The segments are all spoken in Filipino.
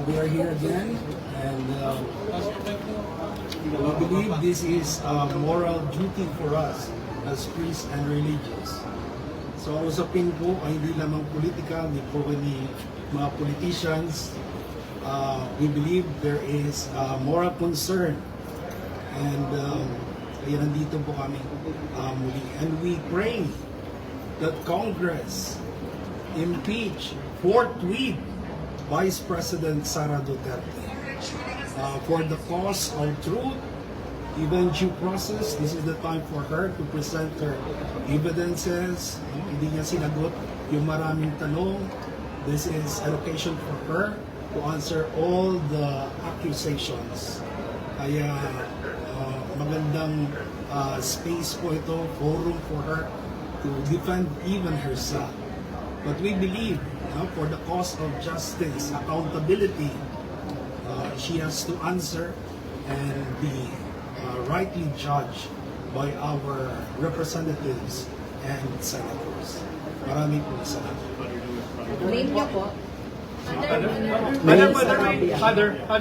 We are here again, and we believe this is a moral duty for us as priests and religious. So ang usapin po ay hindi lamang politika, hindi po ni mga politicians. We believe there is moral concern, and kaya nandito po kami muli. And we pray that Congress impeach forthwith Vice President Sara Duterte for the cause of truth, even due process. This is the time for her to present her evidences. Hindi niya sinagot yung maraming tanong. This is an occasion for her to answer all the accusations. Kaya magandang space po ito, forum for her to defend even herself. But we believe for the cause of justice, accountability, she has to answer and be rightly judged by our representatives and senators. Maraming po salamat. Name niyo po. Father,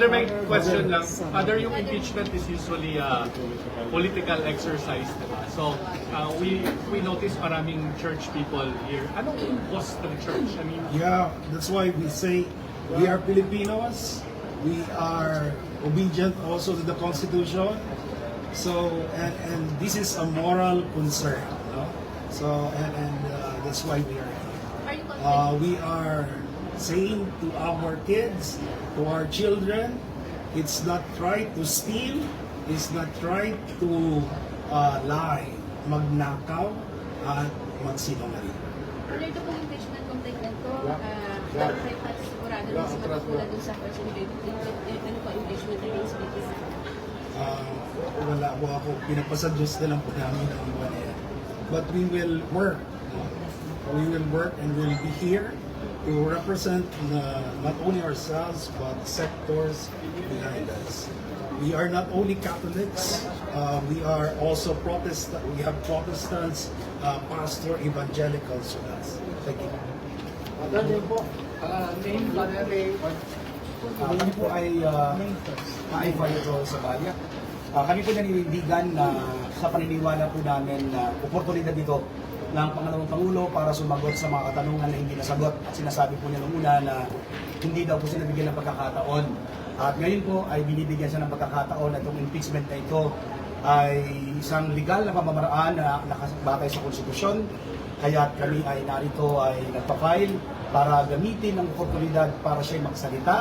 may question lang. Father, yung impeachment is usually a political exercise, diba? So, we notice maraming church people here. Anong cost ng church? I mean, Yeah, that's why we say we are Filipinos. We are obedient also to the Constitution. So, and this is a moral concern. No? So, and that's why we are here. We are saying to our kids, to our children, it's not right to steal, it's not right to lie, magnakaw, at magsinungaling. Under ito pong impeachment complaint ko, dapat tayo sigurado na sa matutulad dun sa person ano po impeachment against Vice. Wala po ako, pinagpasa Diyos na lang po namin ang iba na yan. But we will work. We will work and we'll be here to represent not only ourselves but sectors behind us. We are not only Catholics, we are also Protestant. We have Protestants, pastor, evangelicals with us. Thank you. Kami po ay Fayetro sa Balya. Kami po naninindigan na sa paniniwala po namin na oportunidad dito ng Pangalawang Pangulo para sumagot sa mga katanungan na hindi nasagot. At sinasabi po niya noong una na hindi daw po sila bigyan ng pagkakataon. At ngayon po ay binibigyan siya ng pagkakataon na itong impeachment na ito ay isang legal na pamamaraan na nakabatay sa konstitusyon. Kaya kami ay narito ay nagpa-file para gamitin ang oportunidad para siya magsalita.